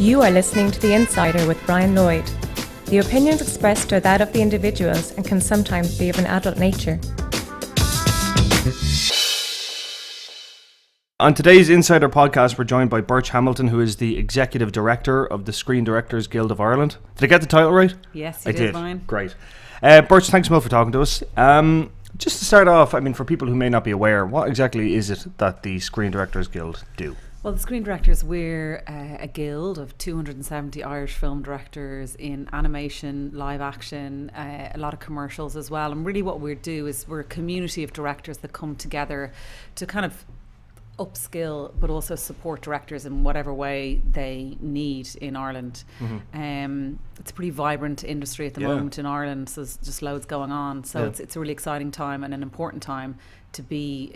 You are listening to The Insider with Brian Lloyd. The opinions expressed are that of the individuals and can sometimes be of an adult nature. On today's Insider podcast, we're joined by Birch Hamilton, who is the Executive Director of the Screen Directors Guild of Ireland. Did I get the title right? Yes, you did, Brian. Great. Birch, thanks a lot for talking to us. Just to start off, for people who may not be aware, what exactly is it that the Screen Directors Guild do? Well, the Screen Directors, we're a guild of 270 Irish film directors in animation, live action, a lot of commercials as well. And really what we do is we're a community of directors that come together to kind of upskill but also support directors in whatever way they need in Ireland. It's a pretty vibrant industry at the moment in Ireland, so there's just loads going on, so it's a really exciting time and an important time to be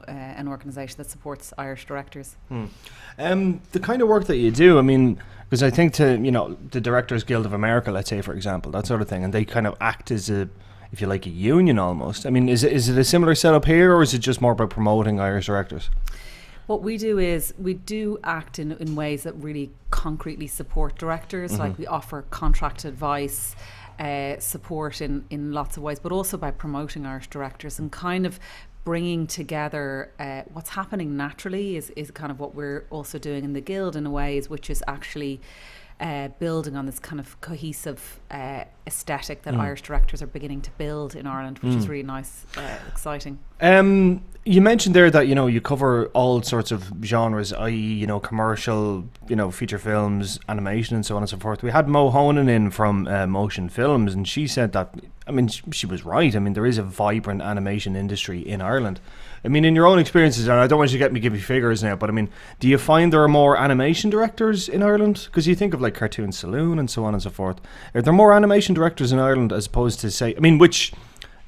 an organisation that supports Irish directors. The kind of work that you do, because I think the Directors Guild of America, let's say for example, that sort of thing, and they kind of act as a, if you like, a union almost. Is it a similar setup here, or is it just more about promoting Irish directors? What we do is we do act in ways that really concretely support directors. Like we offer contract advice, support in lots of ways, but also by promoting Irish directors and kind of bringing together what's happening naturally is kind of what we're also doing in the Guild in a way, which is actually building on this kind of cohesive aesthetic that Irish directors are beginning to build in Ireland, which is really nice, exciting. You mentioned there that you cover all sorts of genres, i.e. commercial, feature films, animation, and so on and so forth. We had Mo Honan in from Motion Films, and she said that she was right. There is a vibrant animation industry in Ireland. In your own experiences, and I don't want you to get me give you figures now, but do you find there are more animation directors in Ireland? Because you think of like Cartoon Saloon and so on and so forth. Are there more animation directors in Ireland as opposed to, say, which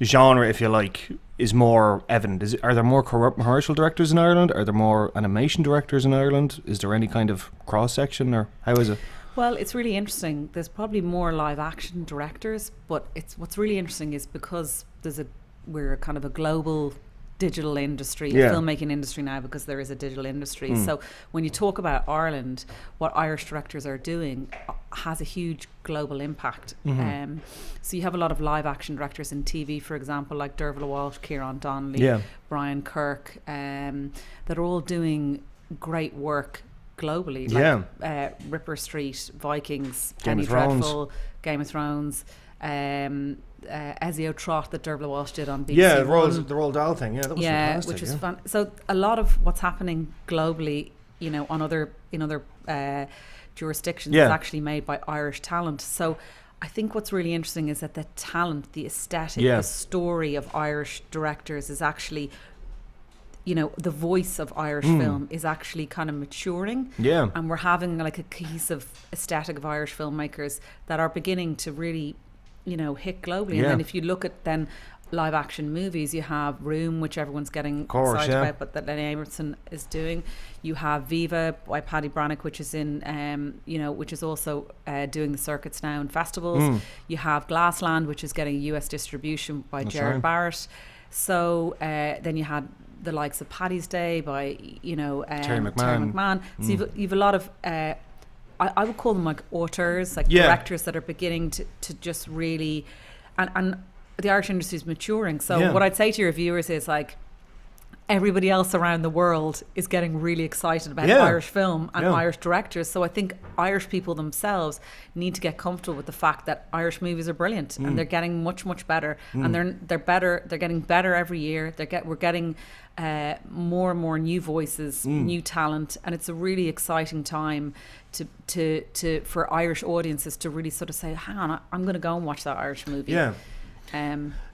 genre, if you like, is more evident? Are there more commercial directors in Ireland? Are there more animation directors in Ireland? Is there any kind of cross-section, or how is it? Well, it's really interesting. There's probably more live action directors, but what's really interesting is because we're kind of a global digital industry, filmmaking industry now, because there is a digital industry. So when you talk about Ireland, what Irish directors are doing has a huge global impact. So you have a lot of live action directors in TV, for example, like Derval Walsh, Ciarán Donnelly, Brian Kirk, that are all doing great work globally, like Ripper Street, Vikings, Penny Dreadful, Game of Thrones, Ezio Trot that Derval Walsh did on BBC. The Roald Dahl thing, that was fantastic. Which was fun. So a lot of what's happening globally, in other jurisdictions, is actually made by Irish talent. So I think what's really interesting is that the talent, the aesthetic, the story of Irish directors is actually, the voice of Irish film is actually kind of maturing. And we're having like a cohesive aesthetic of Irish filmmakers that are beginning to really hit globally. And then if you look at then live action movies, you have Room, which everyone's getting excited about, but that Lenny Amerson is doing. You have Viva by Paddy Brannock, which is which is also doing the circuits now in festivals. You have Glassland, which is getting US distribution by Gerard Barrett. So then you had the likes of Paddy's Day by Terry McMahon. So you've a lot of I would call them like auteurs, like directors that are beginning to just really, and the Irish industry is maturing. So what I'd say to your viewers is like, everybody else around the world is getting really excited about Irish film and Irish directors. So I think Irish people themselves need to get comfortable with the fact that Irish movies are brilliant and they're getting much, much better. And they're better. They're getting better every year. We're getting more and more new voices, new talent, and it's a really exciting time for Irish audiences to really sort of say, hang on, I'm going to go and watch that Irish movie.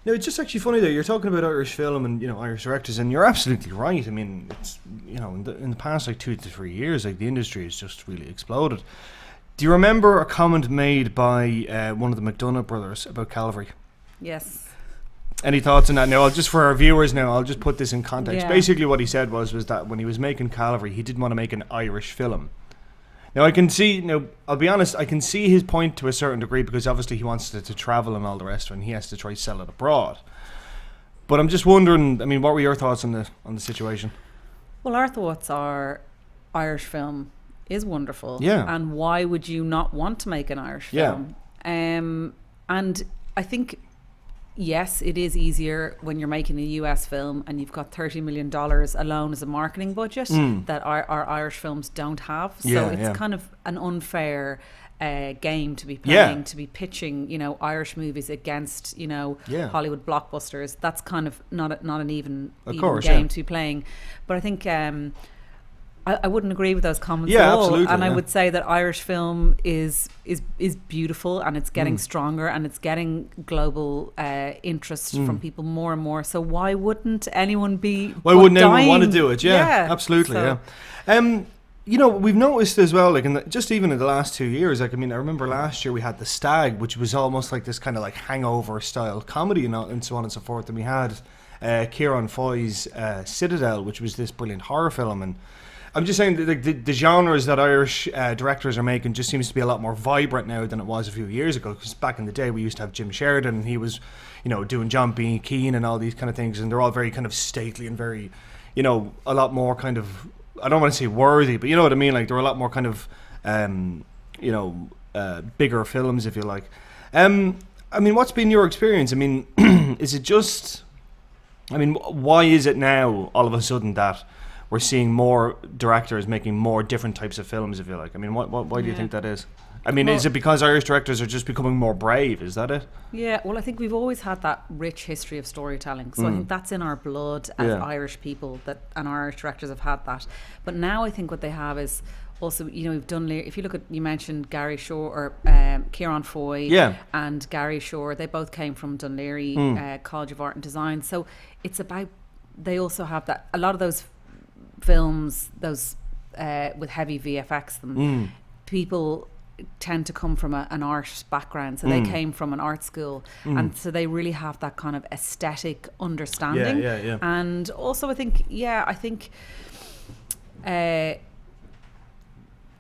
No, it's just actually funny that you're talking about Irish film and Irish directors, and you're absolutely right. It's in the past 2 to 3 years, the industry has just really exploded. Do you remember a comment made by one of the McDonough brothers about Calvary? Yes. Any thoughts on that? Now, for our viewers I'll just put this in context. Basically what he said was that when he was making Calvary, he didn't want to make an Irish film. Now, I'll be honest, I can see his point to a certain degree, because obviously he wants to travel and all the rest of it, and he has to try to sell it abroad. But I'm just wondering, what were your thoughts on the situation? Well, our thoughts are Irish film is wonderful. Yeah. And why would you not want to make an Irish film? And I think, yes, it is easier when you're making a US film and you've got $30 million alone as a marketing budget that our Irish films don't have. So it's kind of an unfair game to be playing, to be pitching, you know, Irish movies against, you know, Hollywood blockbusters. That's kind of not an even game to be playing. But I think I wouldn't agree with those comments at all. Absolutely, and I would say that Irish film is beautiful, and it's getting stronger, and it's getting global interest from people more and more. So why wouldn't anyone be? Why wouldn't anyone want to do it? Yeah, absolutely. So, you know, we've noticed as well, like just even in the last 2 years, like, I mean, I remember last year we had The Stag, which was almost like this kind of like hangover style comedy and so on and so forth. And we had Ciarán Foy's Citadel, which was this brilliant horror film. And I'm just saying that the genres that Irish directors are making just seems to be a lot more vibrant now than it was a few years ago. Because back in the day, we used to have Jim Sheridan, and he was, you know, doing John B. Keane and all these kind of things. And they're all very kind of stately and very, you know, a lot more kind of, I don't want to say worthy, but you know what I mean? Like, they're a lot more kind of, you know, bigger films, if you like. I mean, what's been your experience? I mean, is it just, I mean, why is it now all of a sudden that we're seeing more directors making more different types of films, if you like? I mean, why do you think that is? I mean, is it because Irish directors are just becoming more brave? Is that it? Yeah, well, I think we've always had that rich history of storytelling. So I think that's in our blood as Irish people, and our Irish directors have had that. But now I think what they have is also, you know, we've done, if you look at, you mentioned Gary Shore or Ciarán Foy and Gary Shore, they both came from Dunleary College of Art and Design. So it's about, they also have that, a lot of those films, those with heavy VFX, people tend to come from an art background, so they came from an art school, and so they really have that kind of aesthetic understanding. And also I think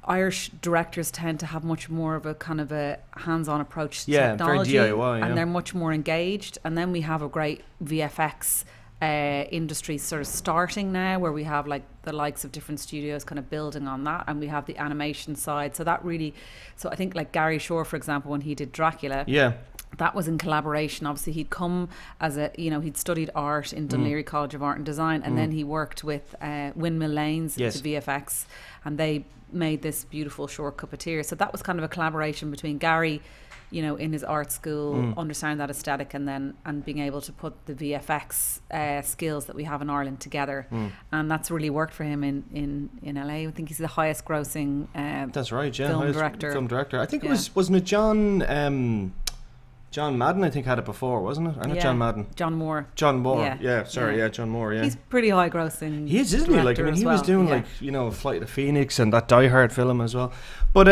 Irish directors tend to have much more of a kind of a hands-on approach to technology, very DIY, and they're much more engaged. And then we have a great VFX industry sort of starting now, where we have like the likes of different studios kind of building on that, and we have the animation side. So that really, so I think like Gary Shore, for example, when he did Dracula, that was in collaboration. Obviously he'd come as a, you know, he'd studied art in Dunleary College of Art and Design, and then he worked with Windmill Lanes, the VFX, and they made this beautiful short Cuppeteer. So that was kind of a collaboration between Gary, you know, in his art school, understanding that aesthetic, and being able to put the VFX skills that we have in Ireland together, and that's really worked for him in LA. I think he's the highest grossing that's right, film director. I think it wasn't it John Madden, I think, had it before, wasn't it? Or not John Madden. John Moore. John Moore. John Moore. Yeah, he's pretty high grossing. He is, isn't he? Like, I mean, he was doing like, you know, Flight of the Phoenix and that Die Hard film as well. But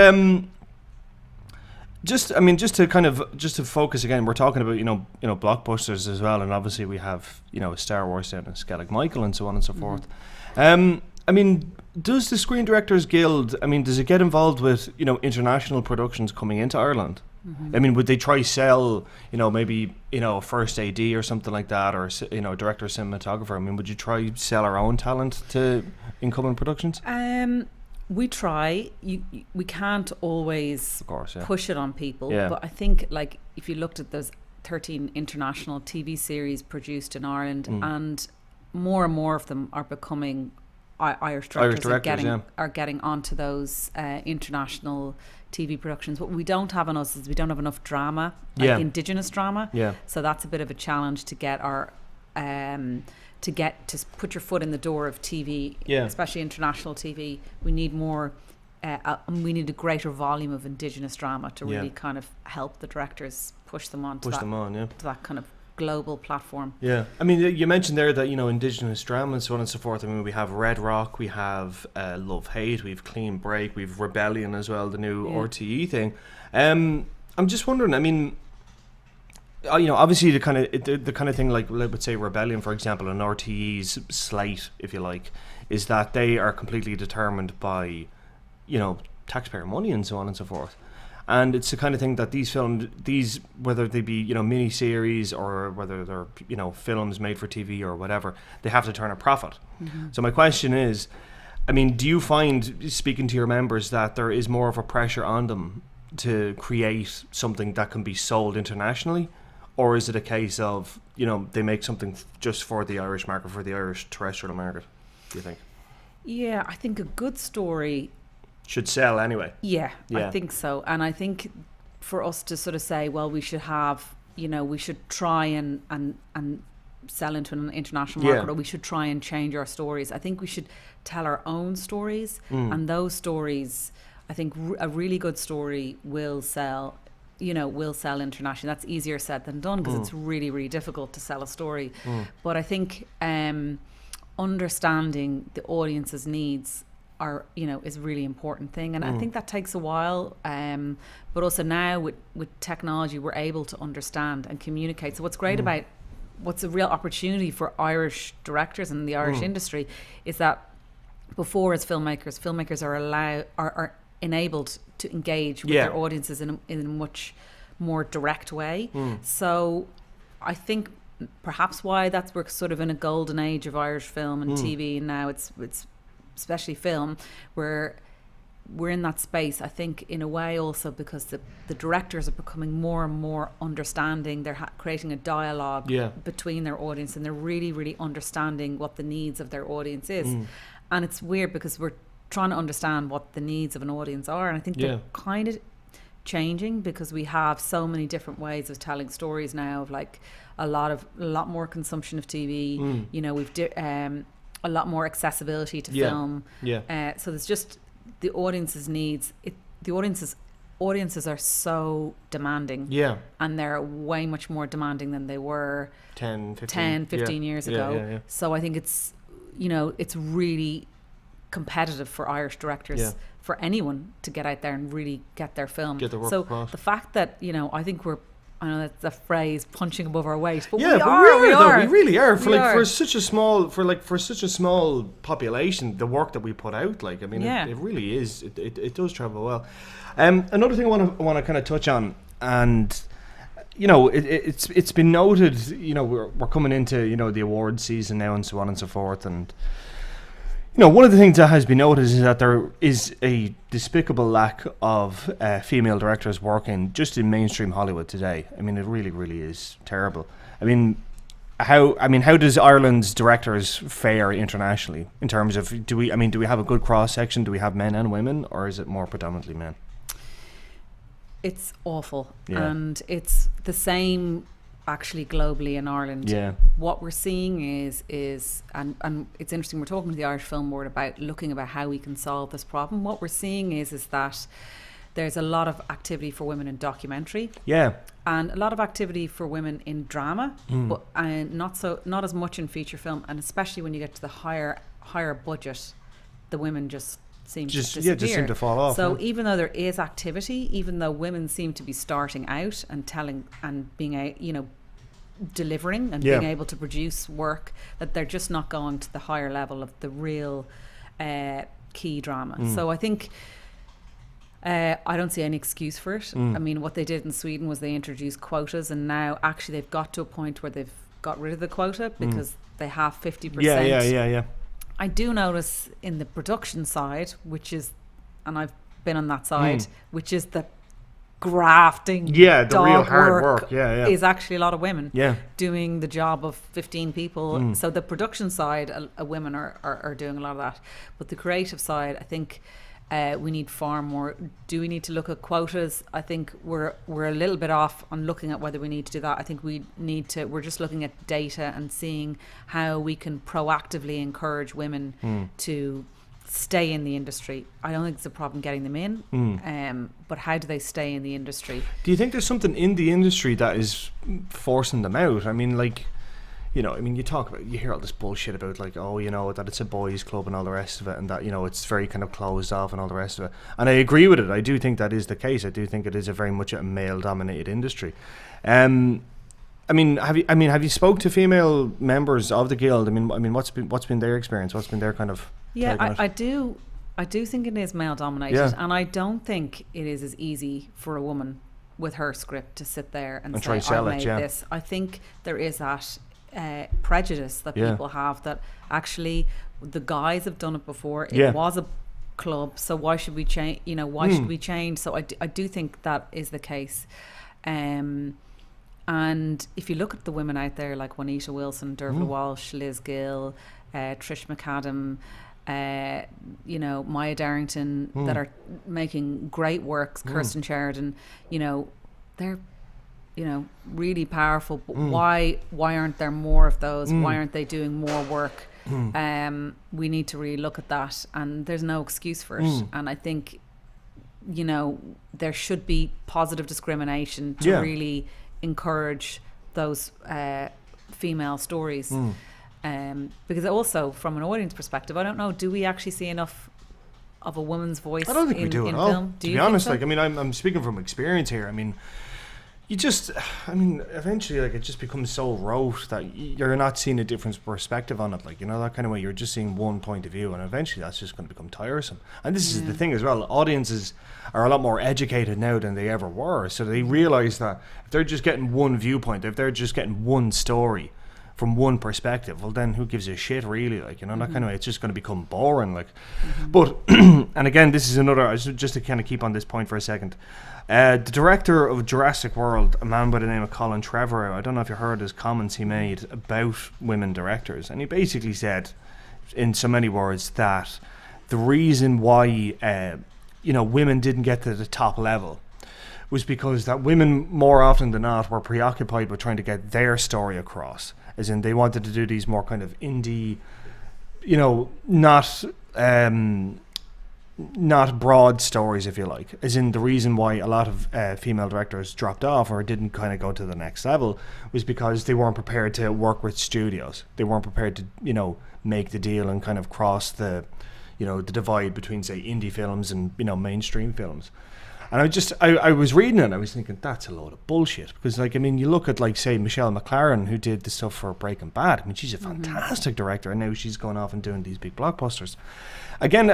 just to focus again, we're talking about, you know, blockbusters as well, and obviously we have, you know, Star Wars down in Skellig Michael and so on and so forth. I mean, does the Screen Directors Guild, I mean, does it get involved with, you know, international productions coming into Ireland? I mean, would they try sell, you know, maybe, you know, first AD or something like that, or, you know, director, cinematographer? I mean, would you try sell our own talent to incoming productions? We try. We can't always, of course, push it on people. But I think, like, if you looked at those 13 international TV series produced in Ireland, and more of them are becoming Irish directors are getting onto those international TV productions. What we don't have in us is we don't have enough drama, like Indigenous drama. So that's a bit of a challenge to get our to put your foot in the door of TV, especially international TV. We need more. We need a greater volume of Indigenous drama to really kind of help the directors push them on to that kind of global platform. I mean, you mentioned there that, you know, Indigenous drama and so on and so forth. I mean, we have Red Rock, we have Love Hate, we have Clean Break, we have Rebellion as well, the new RTE thing. I'm just wondering, I mean, you know, obviously the kind of thing, like, let's say Rebellion, for example, and RTE's slate, if you like, is that they are completely determined by, you know, taxpayer money and so on and so forth. And it's the kind of thing that these films, whether they be, you know, mini-series or whether they're, you know, films made for TV or whatever, they have to turn a profit. So my question is, I mean, do you find, speaking to your members, that there is more of a pressure on them to create something that can be sold internationally? Or is it a case of, they make something just for the Irish market, for the Irish terrestrial market, do you think? Yeah, I think a good story should sell anyway. Yeah, I think so. And I think for us to sort of say, well, we should have, we should try and sell into an international market, or we should try and change our stories. I think we should tell our own stories, and those stories, I think a really good story will sell internationally. That's easier said than done, because it's really, really difficult to sell a story. But I think understanding the audience's needs is a really important thing, and I think that takes a while, but also now with technology we're able to understand and communicate. So what's great about what's a real opportunity for Irish directors and the Irish industry is that before, as filmmakers are enabled to engage with their audiences in a much more direct way. So I think perhaps why we're sort of in a golden age of Irish film and TV, and now it's especially film, where we're in that space, I think, in a way also because the directors are becoming more and more understanding. They're creating a dialogue between their audience, and they're really, really understanding what the needs of their audience is. And it's weird because we're trying to understand what the needs of an audience are, and I think they're kind of changing because we have so many different ways of telling stories now, of like a lot more consumption of TV. We've a lot more accessibility to film. So there's just the audience's needs. The audiences are so demanding. And they're way much more demanding than they were 10, 15 years ago. So I think it's, it's really competitive for Irish directors, for anyone to get out there and really get their film. Get the work so across. The fact that, I think I know that's a phrase, punching above our weight, but we really are for such a small population. The work that we put out, it really is. It does travel well. Another thing I want to kind of touch on, and it's been noted. We're coming into the award season now, and so on and so forth, and. One of the things that has been noticed is that there is a despicable lack of female directors working just in mainstream Hollywood today. I mean, it really, really is terrible. How does Ireland's directors fare internationally in terms of do we have a good cross section? Do we have men and women, or is it more predominantly men? It's awful, and it's the same. Actually, globally in Ireland, what we're seeing is and it's interesting. We're talking to the Irish Film Board about looking about how we can solve this problem. What we're seeing is that there's a lot of activity for women in documentary, and a lot of activity for women in drama, but not as much in feature film, and especially when you get to the higher budget, the women just seem to disappear. Just seem to fall off. So even though there is activity, even though women seem to be starting out and telling and being delivering and being able to produce work, that they're just not going to the higher level of the real key drama. So I think I don't see any excuse for it. I mean, what they did in Sweden was they introduced quotas, and now actually they've got to a point where they've got rid of the quota because they have 50%. I do notice in the production side, and I've been on that side, which is the grafting, the real hard work, is actually a lot of women doing the job of 15 people. So the production side, women are doing a lot of that, but the creative side, I think we need far more. Do we need to look at quotas? I think we're a little bit off on looking at whether we need to do that. I think we're just looking at data and seeing how we can proactively encourage women to stay in the industry. I don't think it's a problem getting them in, but how do they stay in the industry? Do you think there's something in the industry that is forcing them out? I mean, you hear all this bullshit about that it's a boys' club and all the rest of it, and that it's very kind of closed off and all the rest of it. And I agree with it. I do think that is the case. I do think it is a very much a male-dominated industry. Have you spoke to female members of the guild? I mean, what's been their experience? What's been their kind of? I do think it is male dominated, and I don't think it is as easy for a woman with her script to sit there and say, try to sell I made it, this. I think there is that prejudice that Yeah. people have, that actually the guys have done it before. It Yeah. was a club, so why should we change? Why should we change? So I do think that is the case. And if you look at the women out there like Juanita Wilson, Dervla Walsh, Liz Gill, Trish McAdam, Maya Darrington, that are making great works, Kirsten Sheridan, they're really powerful, but why aren't there more of those? Why aren't they doing more work? We need to really look at that, and there's no excuse for it. And I think there should be positive discrimination to really encourage those female stories. Because also from an audience perspective, I don't know, do we actually see enough of a woman's voice I don't think we do in at all. film? To be honest, I'm speaking from experience here. Eventually, it just becomes so rote that you're not seeing a different perspective on it. That kind of way, you're just seeing one point of view, and eventually that's just going to become tiresome. And this is the thing as well. Audiences are a lot more educated now than they ever were. So they realize that if they're just getting one viewpoint, if they're just getting one story from one perspective, well then who gives a shit really? That kind of way, it's just going to become boring. But, and again, this is another, just to kind of keep on this point for a second. The director of Jurassic World, a man by the name of Colin Trevorrow, I don't know if you heard his comments he made about women directors, and he basically said, in so many words, that the reason why women didn't get to the top level was because that women more often than not were preoccupied with trying to get their story across, as in they wanted to do these more kind of indie, not broad stories, if you like, as in the reason why a lot of female directors dropped off or didn't kind of go to the next level was because they weren't prepared to work with studios. They weren't prepared to make the deal and kind of cross the the divide between, say, indie films and mainstream films. And I was reading it and I was thinking, that's a load of bullshit, because you look at say Michelle McLaren, who did the stuff for Breaking Bad. She's a fantastic director, and now she's going off and doing these big blockbusters. Again,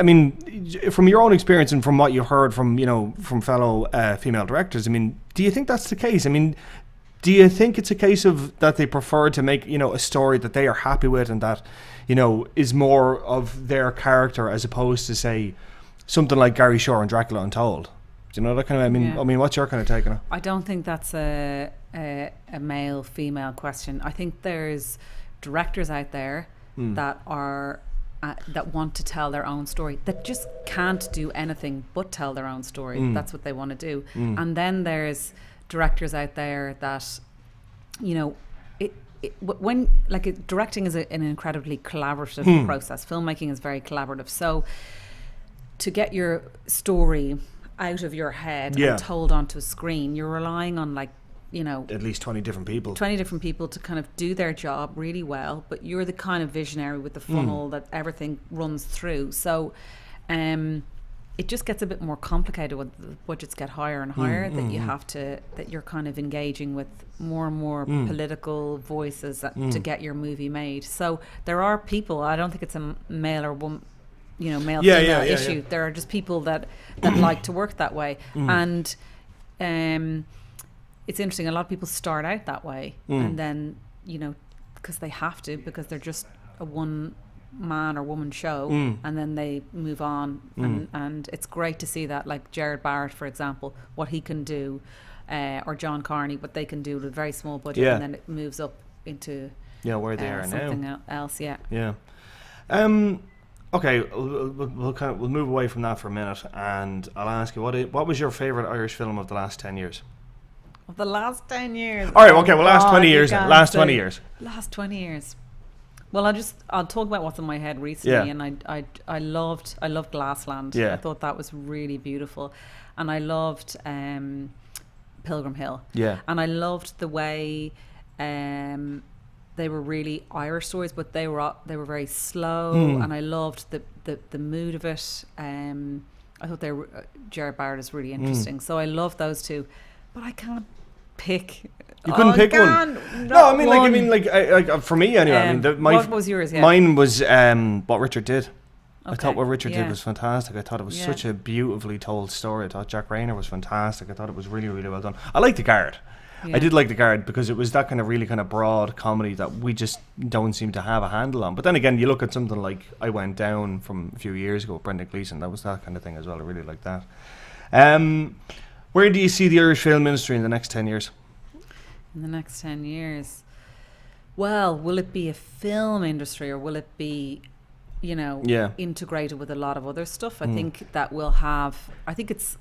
from your own experience and from what you heard from from fellow female directors, do you think that's the case? Do you think it's a case of that they prefer to make a story that they are happy with and that is more of their character, as opposed to, say, something like Gary Shore and Dracula Untold? Do you know that kind of? What's your kind of take on it? I don't think that's a male female question. I think there's directors out there that are that want to tell their own story, that just can't do anything but tell their own story. That's what they want to do. And then there's directors out there that directing is an incredibly collaborative process. Filmmaking is very collaborative. So to get your story out of your head and told onto a screen, you're relying on at least 20 different people to kind of do their job really well, but you're the kind of visionary with the funnel that everything runs through. So it just gets a bit more complicated when the budgets get higher and higher, that you're kind of engaging with more and more political voices to get your movie made. So there are people, I don't think it's a male or woman, male female issue. There are just people that like to work that way. And it's interesting, a lot of people start out that way and then because they have to, because they're just a one man or woman show, and then they move on. And it's great to see that, like Jared Barrett, for example, what he can do, or John Carney, what they can do with a very small budget, and then it moves up into where they are something now. else. Okay, we'll move away from that for a minute, and I'll ask you, what was your favourite Irish film of the last 10 years? Of the last 10 years? All right, okay, well, last 20 years then. Last 20 years. Last 20 years. Well, I'll talk about what's in my head recently, and I loved Glassland. Yeah. I thought that was really beautiful. And I loved Pilgrim Hill. Yeah. And I loved the way they were really Irish stories, but they were very slow, and I loved the mood of it. I thought Jared Barrett is really interesting, so I love those two, but I can't pick. You couldn't pick one. No, for me anyway. What was yours? Yeah. Mine was What Richard Did. Okay. I thought What Richard Did was fantastic. I thought it was such a beautifully told story. I thought Jack Rayner was fantastic. I thought it was really, really well done. I like The Guard. I did like The Guard because it was that kind of really kind of broad comedy that we just don't seem to have a handle on. But then again, you look at something like I Went Down from a few years ago, Brendan Gleeson, that was that kind of thing as well. I really like that. Where do you see the Irish film industry in the next 10 years? In the next 10 years? Well, will it be a film industry or will it be, integrated with a lot of other stuff? I think that we'll have, I think it's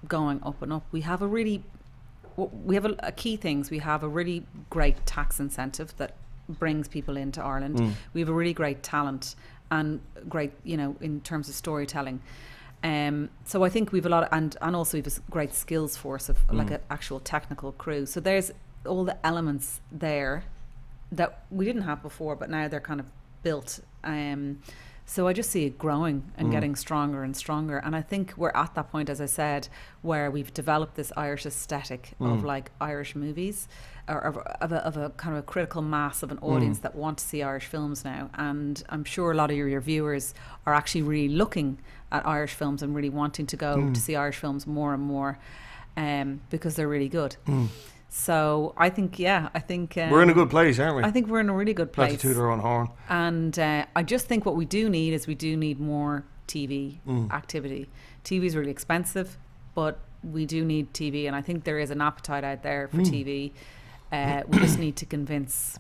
going up and up. We have a key things. We have a really great tax incentive that brings people into Ireland. We have a really great talent and great, in terms of storytelling. So I think we've a lot and also we've a great skills force of like an actual technical crew. So there's all the elements there that we didn't have before, but now they're kind of built. So I just see it growing and getting stronger and stronger. And I think we're at that point, as I said, where we've developed this Irish aesthetic of like Irish movies, or of a kind of a critical mass of an audience that want to see Irish films now. And I'm sure a lot of your viewers are actually really looking at Irish films and really wanting to go to see Irish films more and more, because they're really good. So I think we're in a good place, aren't we? I think we're in a really good place. Not to toot our own horn. And I just think what we do need more TV activity. TV is really expensive, but we do need TV, and I think there is an appetite out there for TV. We just need to convince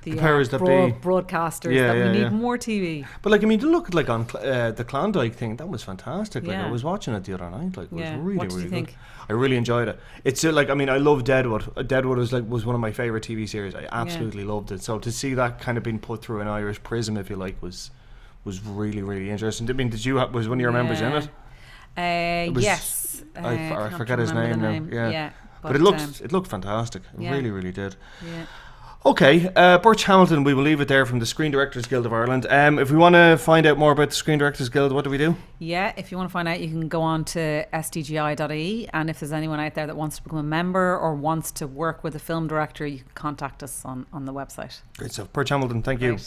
the powers that be, broadcasters, that we need more TV. But like, I mean, to look at like on the Klondike thing, that was fantastic. Like I was watching it the other night. Like it was really, what did you think? Good. I really enjoyed it. It's like, I mean, I love Deadwood. Deadwood was one of my favorite TV series. I absolutely loved it. So to see that kind of being put through an Irish prism, if you like, was really, really interesting. I mean, was one of your members in it? Yes. I forget his name now. Yeah. But it looked fantastic. It really, really did. Yeah. Okay, Birch Hamilton, we will leave it there from the Screen Directors Guild of Ireland. If we want to find out more about the Screen Directors Guild, what do we do? Yeah, if you want to find out, you can go on to SDGI.ie, and if there's anyone out there that wants to become a member or wants to work with a film director, you can contact us on the website. Great stuff. Birch Hamilton, thank you.